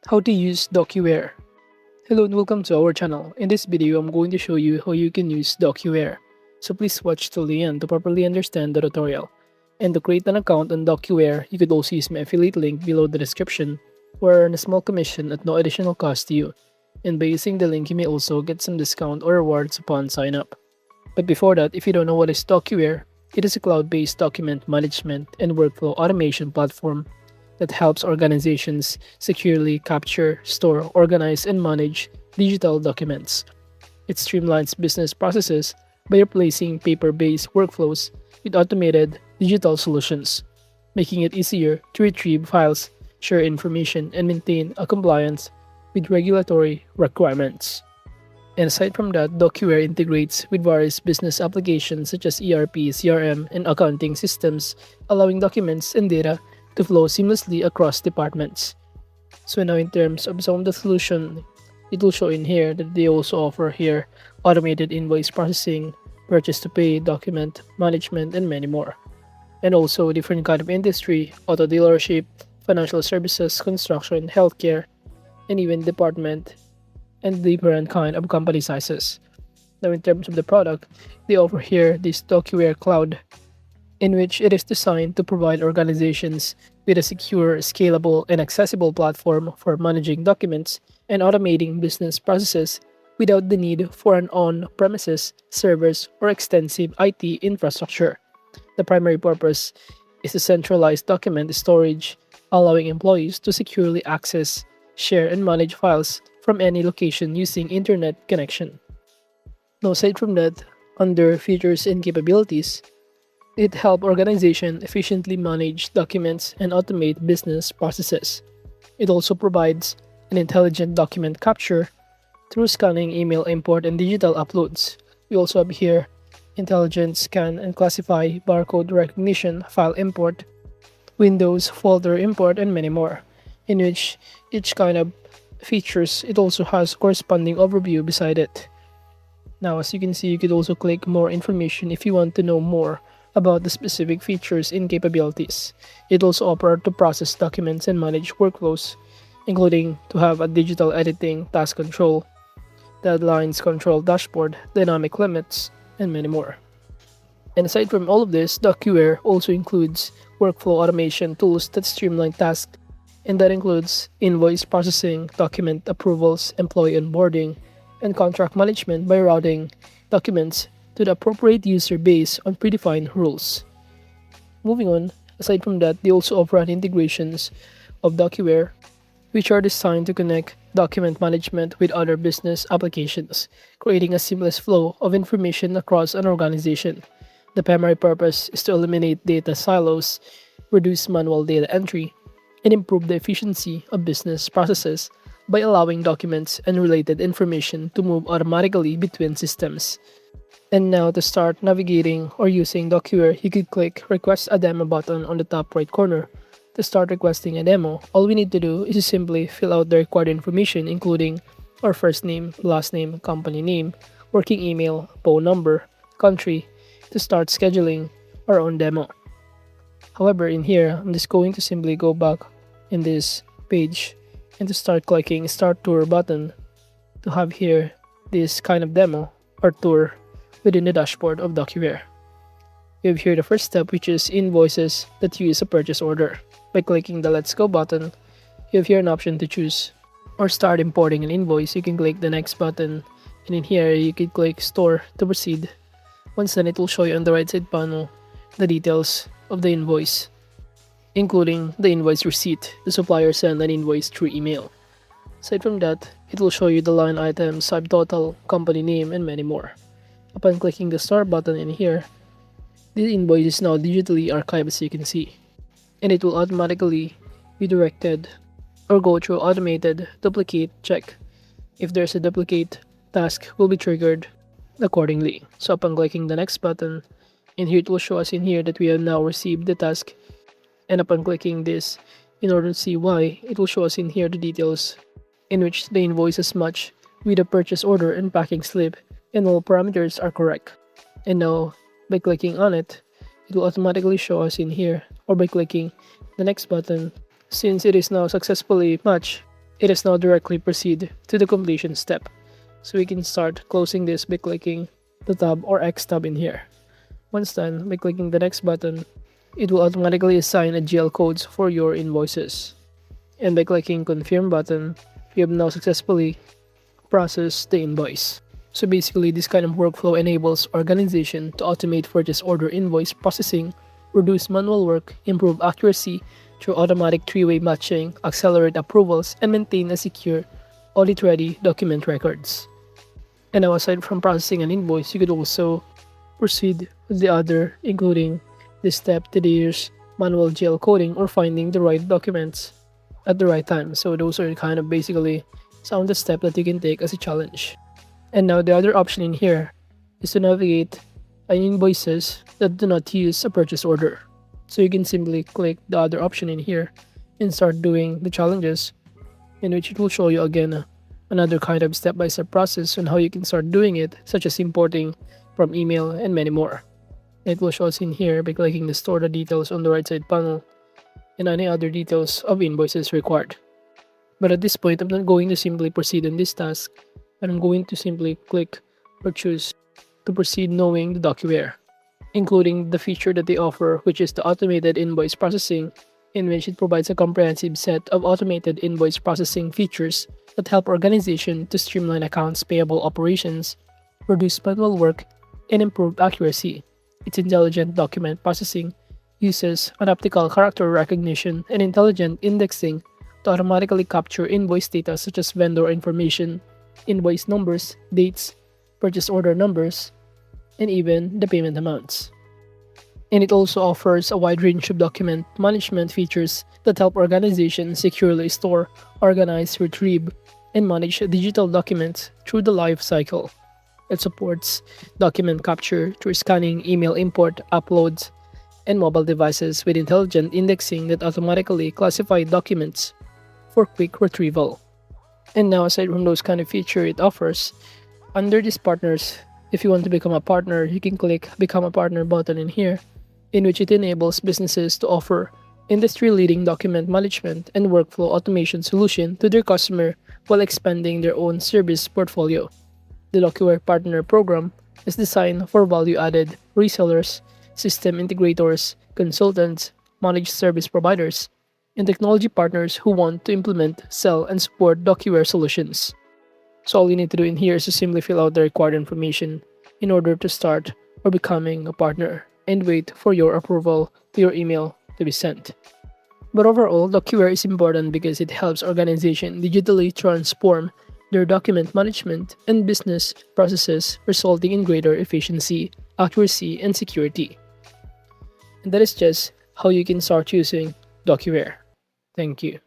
How to use DocuWare. Hello and welcome to our channel. In this video, I'm going to show you how you can use DocuWare. So please watch till the end to properly understand the tutorial. And to create an account on DocuWare, you could also use my affiliate link below the description or earn a small commission at no additional cost to you. And by using the link, you may also get some discount or rewards upon sign up. But before that, if you don't know what is DocuWare, it is a cloud-based document management and workflow automation platform that helps organizations securely capture, store, organize, and manage digital documents. It streamlines business processes by replacing paper-based workflows with automated digital solutions, making it easier to retrieve files, share information, and maintain a compliance with regulatory requirements. And aside from that, DocuWare integrates with various business applications such as ERP, CRM, and accounting systems, allowing documents and data to flow seamlessly across departments. So now in terms of some of the solution, it will show in here that they also offer here automated invoice processing, purchase to pay, document management, and many more. And also different kind of industry, auto dealership, financial services, construction, healthcare, and even department and different kind of company sizes. Now in terms of the product, they offer here this DocuWare Cloud, in which it is designed to provide organizations with a secure, scalable, and accessible platform for managing documents and automating business processes without the need for an on-premises servers or extensive IT infrastructure. The primary purpose is to centralize document storage, allowing employees to securely access, share, and manage files from any location using internet connection. Now, aside from that, under features and capabilities, it helps organizations efficiently manage documents and automate business processes. It also provides an intelligent document capture through scanning, email import, and digital uploads. We also have here intelligent scan and classify, barcode recognition, file import, Windows folder import, and many more, in which each kind of features, it also has corresponding overview beside it. Now, as you can see, you could also click more information if you want to know more about the specific features and capabilities. It also offers to process documents and manage workflows, including to have a digital editing, task control, deadlines control dashboard, dynamic limits, and many more. And aside from all of this, DocuWare also includes workflow automation tools that streamline tasks, and that includes invoice processing, document approvals, employee onboarding, and contract management by routing documents to the appropriate user based on predefined rules. Moving on, aside from that, they also offer integrations of DocuWare, which are designed to connect document management with other business applications, creating a seamless flow of information across an organization. The primary purpose is to eliminate data silos, reduce manual data entry, and improve the efficiency of business processes by allowing documents and related information to move automatically between systems. And now to start navigating or using DocuWare, you could click Request a Demo button on the top right corner. To start requesting a demo, all we need to do is to simply fill out the required information, including our first name, last name, company name, working email, phone number, country, to start scheduling our own demo. However, in here, I'm just going to simply go back in this page and to start clicking Start Tour button to have here this kind of demo or tour within the dashboard of DocuWare. We have here the first step, which is invoices that use a purchase order. By clicking the Let's Go button, you have here an option to choose or start importing an invoice. You can click the next button, and in here you can click Store to proceed. Once done, it will show you on the right side panel the details of the invoice, including the invoice receipt. The supplier sent an invoice through email. Aside from that, it will show you the line items, subtotal, company name, and many more. Upon clicking the Start button in here, the invoice is now digitally archived, as you can see, and it will automatically be directed or go through automated duplicate check. If there's a duplicate, task will be triggered accordingly. So upon clicking the next button, in here it will show us in here that we have now received the task, and upon clicking this, in order to see why, it will show us in here the details in which the invoice is matched with the purchase order and packing slip, and all parameters are correct. And now, by clicking on it, it will automatically show us in here, or by clicking the next button, since it is now successfully matched, it is now directly proceed to the completion step. So we can start closing this by clicking the tab or X tab in here. Once done, by clicking the next button, it will automatically assign a GL codes for your invoices. And by clicking confirm button, you have now successfully processed the invoice. So basically, this kind of workflow enables organization to automate purchase order invoice processing, reduce manual work, improve accuracy through automatic three-way matching, accelerate approvals, and maintain a secure, audit-ready document records. And now, aside from processing an invoice, you could also proceed with the other, including this step that is manual GL coding or finding the right documents at the right time. So those are kind of basically some of the steps that you can take as a challenge. And now the other option in here is to navigate invoices that do not use a purchase order. So you can simply click the other option in here and start doing the challenges, in which it will show you again another kind of step-by-step process on how you can start doing it, such as importing from email and many more. It will show us in here by clicking the store the details on the right side panel and any other details of invoices required. But at this point, I'm not going to simply proceed in this task, and I'm going to simply click or choose to proceed knowing the DocuWare, including the feature that they offer, which is the automated invoice processing, in which it provides a comprehensive set of automated invoice processing features that help organizations to streamline accounts payable operations, reduce manual work, and improve accuracy. Its intelligent document processing uses an optical character recognition and intelligent indexing to automatically capture invoice data such as vendor information, invoice numbers, dates, purchase order numbers, and even the payment amounts. And it also offers a wide range of document management features that help organizations securely store, organize, retrieve, and manage digital documents through the life cycle. It supports document capture through scanning, email import, uploads, and mobile devices with intelligent indexing that automatically classify documents for quick retrieval. And now, aside from those kind of features it offers, under these partners, if you want to become a partner, you can click Become a Partner button in here, in which it enables businesses to offer industry-leading document management and workflow automation solution to their customer while expanding their own service portfolio. The DocuWare Partner Program is designed for value-added resellers, system integrators, consultants, managed service providers, and technology partners who want to implement, sell, and support DocuWare solutions. So all you need to do in here is to simply fill out the required information in order to start or becoming a partner and wait for your approval to your email to be sent. But overall, DocuWare is important because it helps organizations digitally transform their document management and business processes, resulting in greater efficiency, accuracy, and security. And that is just how you can start using DocuWare. Thank you.